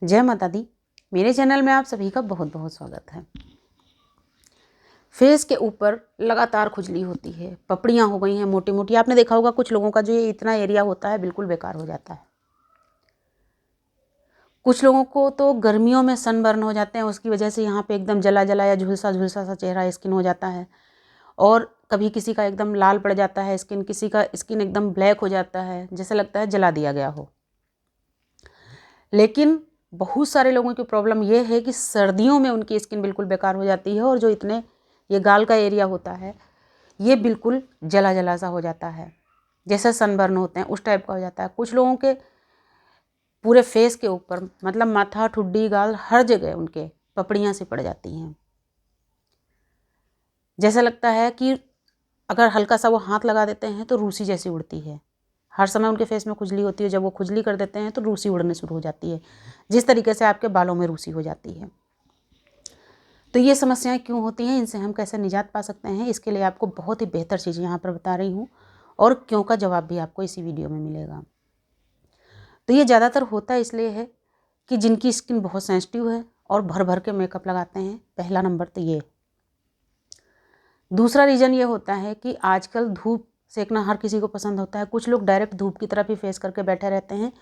जय माता दी। मेरे चैनल में आप सभी का बहुत बहुत स्वागत है। फेस के ऊपर लगातार खुजली होती है, पपड़ियाँ हो गई हैं मोटी मोटी। आपने देखा होगा कुछ लोगों का जो ये इतना एरिया होता है बिल्कुल बेकार हो जाता है। कुछ लोगों को तो गर्मियों में सनबर्न हो जाते हैं, उसकी वजह से यहाँ पे एकदम जला जला या झुलसा झुलसा सा चेहरा स्किन हो जाता है। और कभी किसी का एकदम लाल पड़ जाता है स्किन, किसी का स्किन एकदम ब्लैक हो जाता है, जैसे लगता है जला दिया गया हो। लेकिन बहुत सारे लोगों की प्रॉब्लम ये है कि सर्दियों में उनकी स्किन बिल्कुल बेकार हो जाती है और जो इतने ये गाल का एरिया होता है ये बिल्कुल जला जला सा हो जाता है, जैसे सनबर्न होते हैं उस टाइप का हो जाता है। कुछ लोगों के पूरे फेस के ऊपर मतलब माथा, ठुड्डी, गाल हर जगह उनके पपड़ियाँ सी पड़ जाती हैं। जैसा लगता है कि अगर हल्का सा वो हाथ लगा देते हैं तो रूसी जैसी उड़ती है। हर समय उनके फेस में खुजली होती है, जब वो खुजली कर देते हैं तो रूसी उड़ने शुरू हो जाती है, जिस तरीके से आपके बालों में रूसी हो जाती है। तो ये समस्याएं क्यों होती हैं, इनसे हम कैसे निजात पा सकते हैं, इसके लिए आपको बहुत ही बेहतर चीज़ें यहाँ पर बता रही हूँ और क्यों का जवाब भी आपको इसी वीडियो में मिलेगा। तो ये ज़्यादातर होता इसलिए है कि जिनकी स्किन बहुत सेंसिटिव है और भर भर के मेकअप लगाते हैं, पहला नंबर तो ये। दूसरा रीज़न ये होता है कि आजकल धूप सेकना हर किसी को पसंद होता है। कुछ लोग डायरेक्ट धूप की तरफ ही फेस करके बैठे रहते हैं,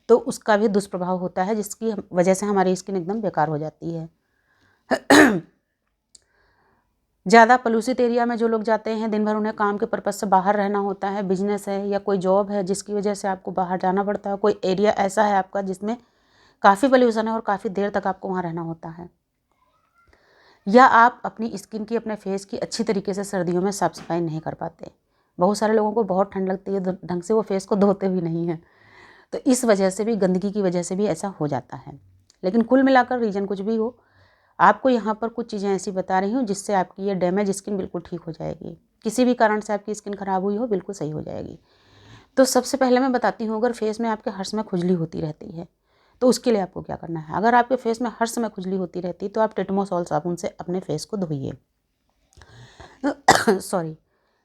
तो उसका भी दुष्प्रभाव होता है, जिसकी वजह से हमारी स्किन एकदम बेकार हो जाती है। ज़्यादा पॉल्यूटेड एरिया में जो लोग जाते हैं, दिन भर उन्हें काम के पर्पज़ से बाहर रहना होता है, बिजनेस है या कोई जॉब है जिसकी वजह से आपको बाहर जाना पड़ता है, कोई एरिया ऐसा है आपका जिसमें काफ़ी पॉल्यूशन है और काफ़ी देर तक आपको वहाँ रहना होता है, या आप अपनी स्किन की, अपने फेस की अच्छी तरीके से सर्दियों में साफ़ सफाई नहीं कर पाते। बहुत सारे लोगों को बहुत ठंड लगती है, ढंग से वो फेस को धोते भी नहीं हैं, तो इस वजह से भी, गंदगी की वजह से भी ऐसा हो जाता है। लेकिन कुल मिलाकर रीज़न कुछ भी हो, आपको यहाँ पर कुछ चीज़ें ऐसी बता रही हूँ जिससे आपकी ये डैमेज स्किन बिल्कुल ठीक हो जाएगी। किसी भी कारण से आपकी स्किन ख़राब हुई हो, बिल्कुल सही हो जाएगी। तो सबसे पहले मैं बताती हूँ, अगर फेस में आपके हर समय खुजली होती रहती है तो उसके लिए आपको क्या करना है। अगर आपके फेस में हर समय खुजली होती रहती है तो आप टेटमोसॉल साबुन से अपने फेस को धोइए। सॉरी,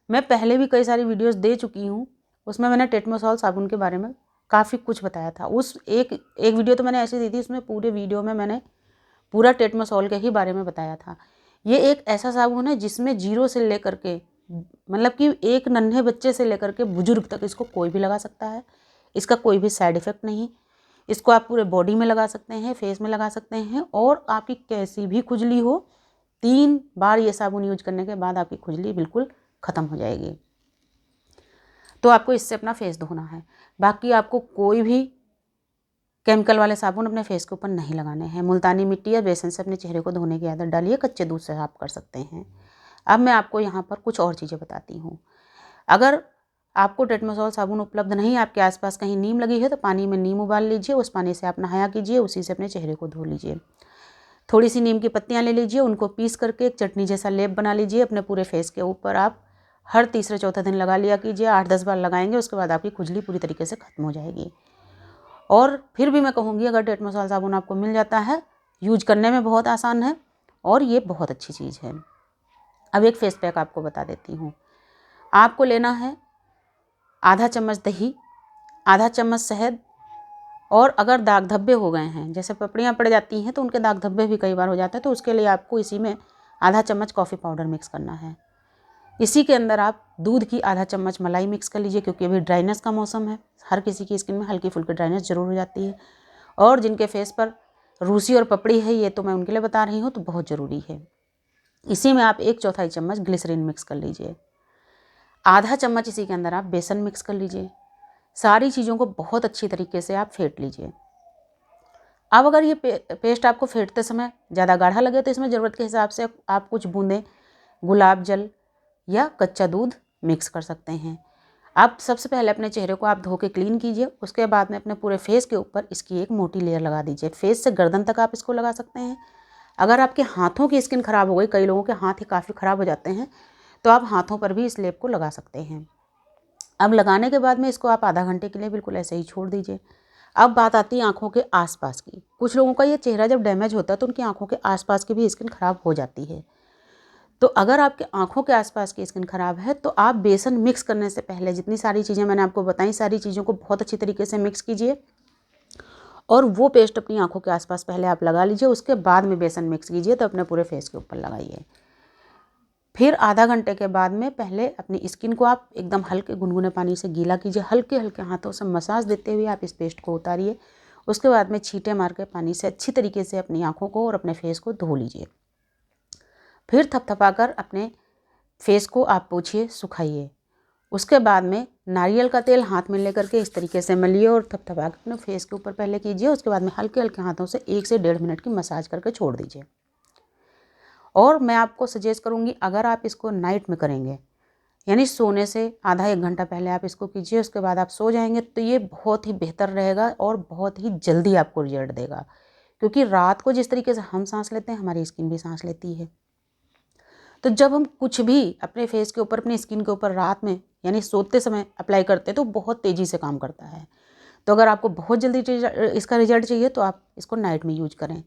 मैं पहले भी कई सारी वीडियोस दे चुकी हूँ, उसमें मैंने टेटमोसॉल साबुन के बारे में काफ़ी कुछ बताया था। उस एक वीडियो तो मैंने ऐसी दी थी, उसमें पूरे वीडियो में मैंने पूरा टेटमोसॉल के ही बारे में बताया था। ये एक ऐसा साबुन है जिसमें जीरो से लेकर के, मतलब कि एक नन्हे बच्चे से लेकर के बुजुर्ग तक इसको कोई भी लगा सकता है। इसका कोई भी साइड इफ़ेक्ट नहीं। इसको आप पूरे बॉडी में लगा सकते हैं, फेस में लगा सकते हैं, और आपकी कैसी भी खुजली हो, 3 बार ये साबुन यूज करने के बाद आपकी खुजली बिल्कुल ख़त्म हो जाएगी। तो आपको इससे अपना फेस धोना है। बाकी आपको कोई भी केमिकल वाले साबुन अपने फेस के ऊपर नहीं लगाने हैं। मुल्तानी मिट्टी या बेसन से अपने चेहरे को धोने की आदत डालिए, कच्चे दूध से आप कर सकते हैं। अब मैं आपको यहाँ पर कुछ और चीज़ें बताती हूँ। अगर आपको टेटमोसॉल साबुन उपलब्ध नहीं, आपके आसपास कहीं नीम लगी है, तो पानी में नीम उबाल लीजिए, उस पानी से आप नहाया कीजिए, उसी से अपने चेहरे को धो लीजिए। थोड़ी सी नीम की पत्तियाँ ले लीजिए, उनको पीस करके एक चटनी जैसा लेप बना लीजिए, अपने पूरे फेस के ऊपर आप हर तीसरे चौथे दिन लगा लिया कीजिए। 8-10 बार लगाएंगे, उसके बाद आपकी खुजली पूरी तरीके से ख़त्म हो जाएगी। और फिर भी मैं कहूँगी, अगर टेटमोसॉल साबुन आपको मिल जाता है, यूज करने में बहुत आसान है और ये बहुत अच्छी चीज़ है। अब एक फेस पैक आपको बता देती हूँ। आपको लेना है आधा चम्मच दही, आधा चम्मच शहद, और अगर दाग धब्बे हो गए हैं, जैसे पपड़ियाँ पड़ जाती हैं तो उनके दाग धब्बे भी कई बार हो जाते हैं, तो उसके लिए आपको इसी में आधा चम्मच कॉफ़ी पाउडर मिक्स करना है। इसी के अंदर आप दूध की आधा चम्मच मलाई मिक्स कर लीजिए, क्योंकि अभी ड्राइनेस का मौसम है, हर किसी की स्किन में हल्की फुल्की ड्राइनेस जरूर हो जाती है, और जिनके फेस पर रूसी और पपड़ी है, ये तो मैं उनके लिए बता रही हूँ, तो बहुत ज़रूरी है। इसी में आप 1/4 चम्मच ग्लिसरीन मिक्स कर लीजिए। आधा चम्मच इसी के अंदर आप बेसन मिक्स कर लीजिए। सारी चीज़ों को बहुत अच्छी तरीके से आप फेंट लीजिए। अब अगर ये पेस्ट आपको फेंटते समय ज़्यादा गाढ़ा लगे तो इसमें ज़रूरत के हिसाब से आप कुछ बूंदें गुलाब जल या कच्चा दूध मिक्स कर सकते हैं। आप सबसे पहले अपने चेहरे को आप धो के क्लीन कीजिए, उसके बाद में अपने पूरे फेस के ऊपर इसकी एक मोटी लेयर लगा दीजिए। फेस से गर्दन तक आप इसको लगा सकते हैं। अगर आपके हाथों की स्किन ख़राब हो गई, कई लोगों के हाथ ही काफ़ी ख़राब हो जाते हैं, तो आप हाथों पर भी इस लेप को लगा सकते हैं। अब लगाने के बाद में इसको आप आधा घंटे के लिए बिल्कुल ऐसे ही छोड़ दीजिए। अब बात आती है आँखों के आसपास की। कुछ लोगों का ये चेहरा जब डैमेज होता है तो उनकी आँखों के आसपास की भी स्किन ख़राब हो जाती है। तो अगर आपके आँखों के आसपास की स्किन ख़राब है तो आप बेसन मिक्स करने से पहले जितनी सारी चीज़ें मैंने आपको बताई, सारी चीज़ों को बहुत अच्छी तरीके से मिक्स कीजिए, और वो पेस्ट अपनी आँखों के आसपास पहले आप लगा लीजिए, उसके बाद में बेसन मिक्स कीजिए तो अपने पूरे फेस के ऊपर लगाइए। फिर आधा घंटे के बाद में पहले अपनी स्किन को आप एकदम हल्के गुनगुने पानी से गीला कीजिए, हल्के हल्के हाथों से मसाज देते हुए आप इस पेस्ट को उतारिए। उसके बाद में छींटे मार के पानी से अच्छी तरीके से अपनी आँखों को और अपने फेस को धो लीजिए। फिर थपथपाकर अपने फेस को आप पोंछिए, सुखाइए। उसके बाद में नारियल का तेल हाथ में लेकर के इस तरीके से मलिए और थपथपा कर अपने फेस के ऊपर पहले कीजिए। उसके बाद में हल्के हल्के हाथों से 1 से 1.5 मिनट की मसाज करके छोड़ दीजिए। और मैं आपको सजेस्ट करूँगी, अगर आप इसको नाइट में करेंगे, यानी सोने से आधा 1 घंटा पहले आप इसको कीजिए, उसके बाद आप सो जाएंगे, तो ये बहुत ही बेहतर रहेगा और बहुत ही जल्दी आपको रिजल्ट देगा। क्योंकि रात को जिस तरीके से हम सांस लेते हैं, हमारी स्किन भी सांस लेती है। तो जब हम कुछ भी अपने फेस के ऊपर, अपनी स्किन के ऊपर रात में यानी सोते समय अप्लाई करते हैं तो बहुत तेज़ी से काम करता है। तो अगर आपको बहुत जल्दी इसका रिजल्ट चाहिए तो आप इसको नाइट में यूज करें।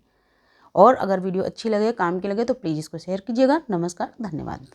और अगर वीडियो अच्छी लगे, काम की लगे, तो प्लीज़ इसको शेयर कीजिएगा। नमस्कार, धन्यवाद।